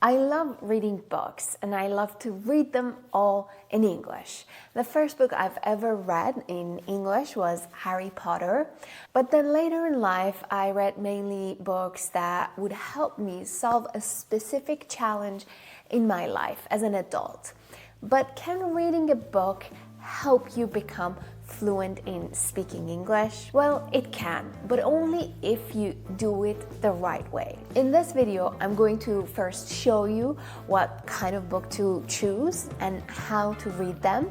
I love reading books and I love to read them all in English. The first book I've ever read in English was Harry Potter, but then later in life I read mainly books that would help me solve a specific challenge in my life as an adult. But can reading a book help you become fluent in speaking English? Well, it can, but only if you do it the right way. In this video, I'm going to first show you what kind of book to choose and how to read them,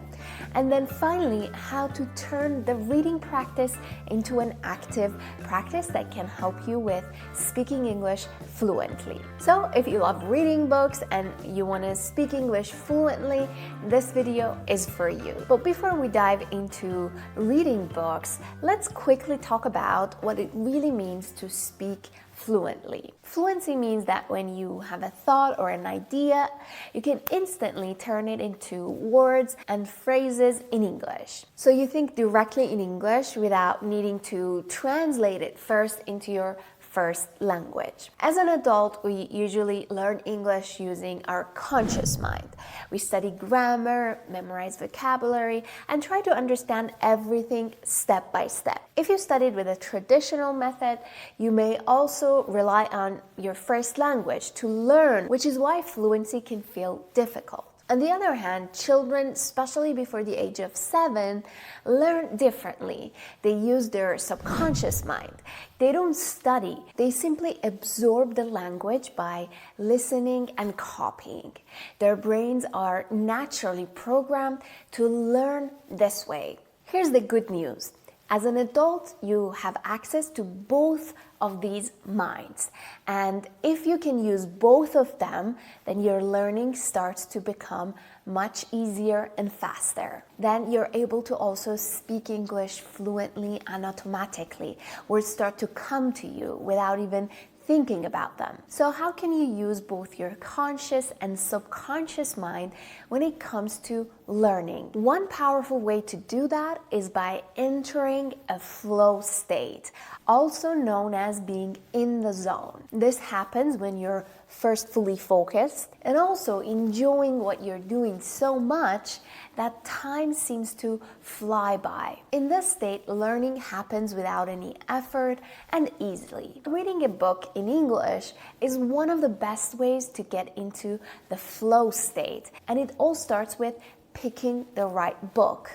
and then finally how to turn the reading practice into an active practice that can help you with speaking English fluently. So if you love reading books and you want to speak English fluently, this video is for you. But before we dive into reading books, let's quickly talk about what it really means to speak fluently. Fluency means that when you have a thought or an idea, you can instantly turn it into words and phrases in English. So you think directly in English without needing to translate it first into your first language. As an adult, we usually learn English using our conscious mind. We study grammar, memorize vocabulary, and try to understand everything step by step. If you studied with a traditional method, you may also rely on your first language to learn, which is why fluency can feel difficult. On the other hand, children, especially before the age of 7, learn differently. They use their subconscious mind. They don't study. They simply absorb the language by listening and copying. Their brains are naturally programmed to learn this way. Here's the good news. As an adult, you have access to both of these minds. And if you can use both of them, then your learning starts to become much easier and faster. Then you're able to also speak English fluently and automatically. Words start to come to you without even thinking about them. So how can you use both your conscious and subconscious mind when it comes to learning? One powerful way to do that is by entering a flow state, also known as being in the zone. This happens when you're first fully focused and also enjoying what you're doing so much that time seems to fly by. In this state, learning happens without any effort and easily. Reading a book in English is one of the best ways to get into the flow state, and it all starts with picking the right book.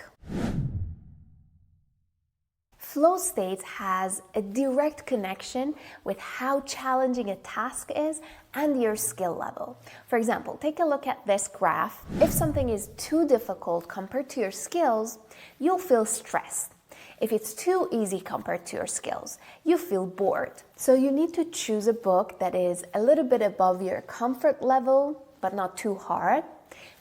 Flow state has a direct connection with how challenging a task is and your skill level. For example, take a look at this graph. If something is too difficult compared to your skills, you'll feel stressed. If it's too easy compared to your skills, you feel bored. So you need to choose a book that is a little bit above your comfort level, but not too hard.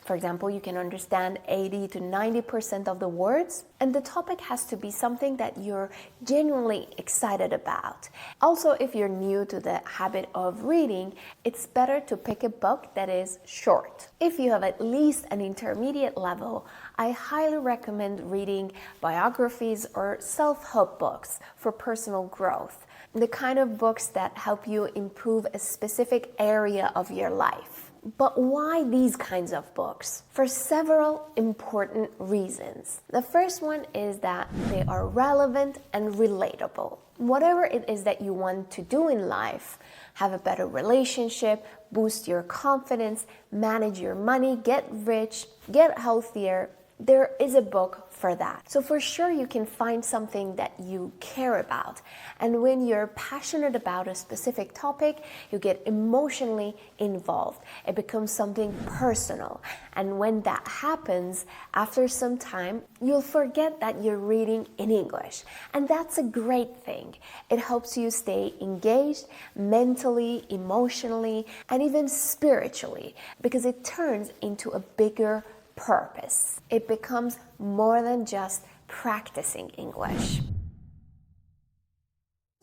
For example, you can understand 80 to 90% of the words, and the topic has to be something that you're genuinely excited about. Also, if you're new to the habit of reading, it's better to pick a book that is short. If you have at least an intermediate level, I highly recommend reading biographies or self-help books for personal growth, the kind of books that help you improve a specific area of your life. But why these kinds of books? For several important reasons. The first one is that they are relevant and relatable. Whatever it is that you want to do in life, have a better relationship, boost your confidence, manage your money, get rich, get healthier, there is a book for that. So for sure you can find something that you care about. And when you're passionate about a specific topic, you get emotionally involved. It becomes something personal. And when that happens, after some time, you'll forget that you're reading in English. And that's a great thing. It helps you stay engaged mentally, emotionally, and even spiritually, because it turns into a bigger purpose. It becomes more than just practicing English.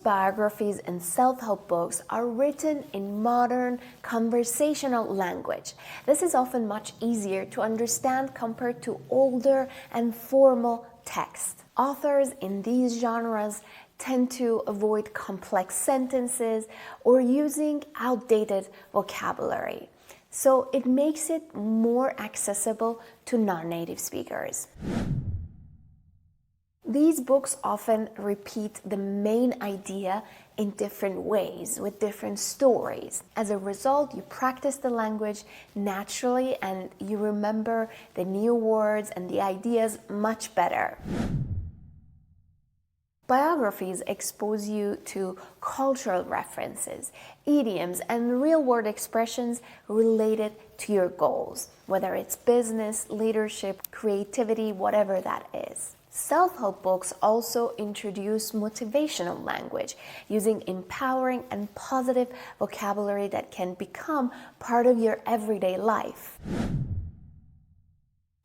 Biographies and self-help books are written in modern conversational language. This is often much easier to understand compared to older and formal text. Authors in these genres tend to avoid complex sentences or using outdated vocabulary. So it makes it more accessible to non-native speakers. These books often repeat the main idea in different ways with different stories. As a result, you practice the language naturally and you remember the new words and the ideas much better. Biographies expose you to cultural references, idioms, and real-world expressions related to your goals, whether it's business, leadership, creativity, whatever that is. Self-help books also introduce motivational language using empowering and positive vocabulary that can become part of your everyday life.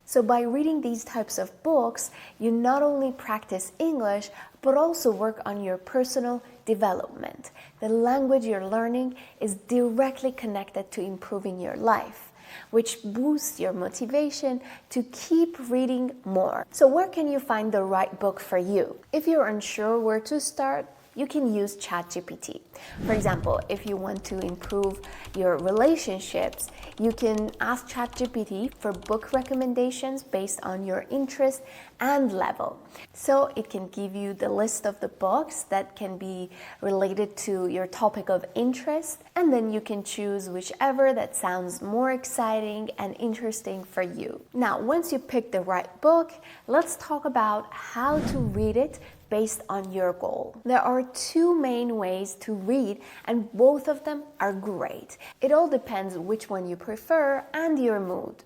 So by reading these types of books, you not only practice English, but also work on your personal development. The language you're learning is directly connected to improving your life, which boosts your motivation to keep reading more. So where can you find the right book for you? If you're unsure where to start, you can use ChatGPT. For example, if you want to improve your relationships, you can ask ChatGPT for book recommendations based on your interest and level. So it can give you the list of the books that can be related to your topic of interest, and then you can choose whichever that sounds more exciting and interesting for you. Now, once you pick the right book, let's talk about how to read it based on your goal. There are two main ways to read, and both of them are great. It all depends which one you prefer and your mood.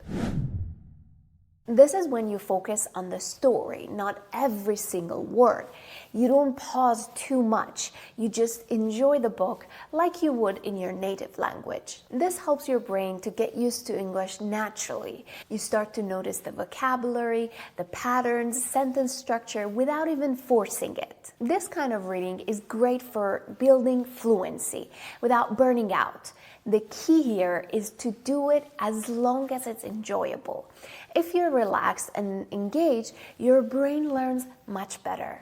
This is when you focus on the story, not every single word. You don't pause too much. You just enjoy the book like you would in your native language. This helps your brain to get used to English naturally. You start to notice the vocabulary, the patterns, sentence structure without even forcing it. This kind of reading is great for building fluency without burning out. The key here is to do it as long as it's enjoyable. If you're relaxed and engaged, your brain learns much better.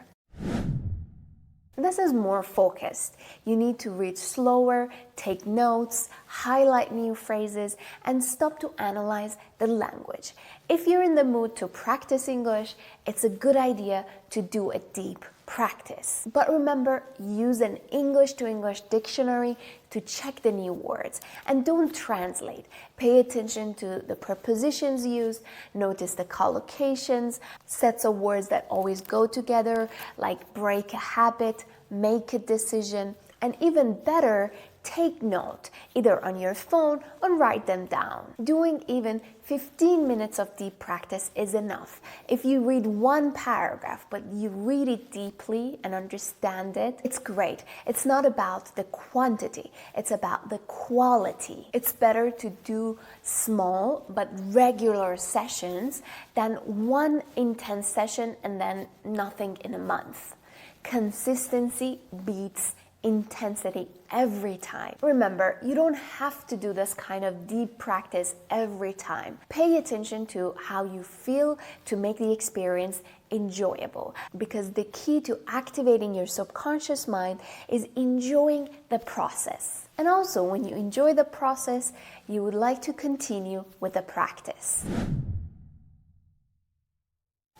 This is more focused. You need to read slower, take notes, highlight new phrases, and stop to analyze the language. If you're in the mood to practice English, it's a good idea to do a deep practice. But remember, use an English to English dictionary to check the new words, and don't translate. Pay attention to the prepositions used, notice the collocations, sets of words that always go together, like break a habit, make a decision, and even better, take note, either on your phone or write them down. Doing even 15 minutes of deep practice is enough. If you read one paragraph, but you read it deeply and understand it, it's great. It's not about the quantity, it's about the quality. It's better to do small but regular sessions than one intense session and then nothing in a month. Consistency beats intensity every time. Remember, you don't have to do this kind of deep practice every time. Pay attention to how you feel to make the experience enjoyable, because the key to activating your subconscious mind is enjoying the process. And also, when you enjoy the process, you would like to continue with the practice.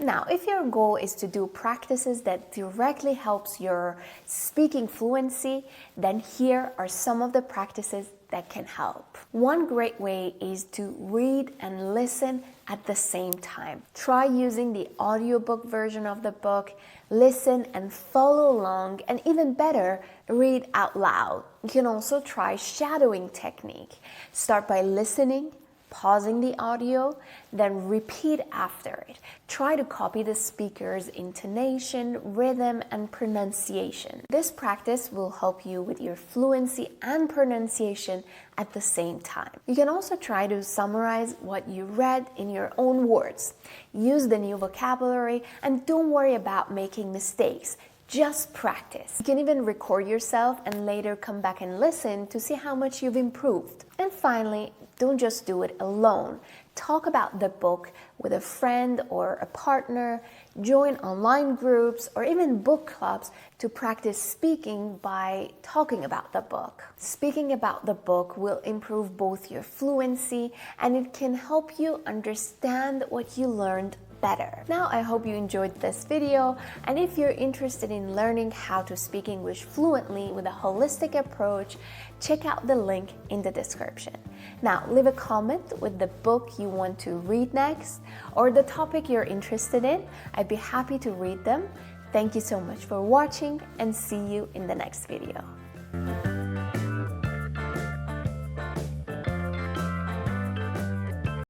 Now, if your goal is to do practices that directly helps your speaking fluency, then here are some of the practices that can help. One great way is to read and listen at the same time. Try using the audiobook version of the book, listen and follow along, and even better, read out loud. You can also try shadowing technique. Start by listening, pausing the audio, then repeat after it. Try to copy the speaker's intonation, rhythm, and pronunciation. This practice will help you with your fluency and pronunciation at the same time. You can also try to summarize what you read in your own words. Use the new vocabulary and don't worry about making mistakes. Just practice. You can even record yourself and later come back and listen to see how much you've improved. And finally, Don't just do it alone. Talk about the book with a friend or a partner, join online groups or even book clubs to practice speaking by talking about the book. Speaking about the book will improve both your fluency and it can help you understand what you learned better. Now, I hope you enjoyed this video, and if you're interested in learning how to speak English fluently with a holistic approach, check out the link in the description. Now, leave a comment with the book you want to read next or the topic you're interested in. I'd be happy to read them. Thank you so much for watching and see you in the next video.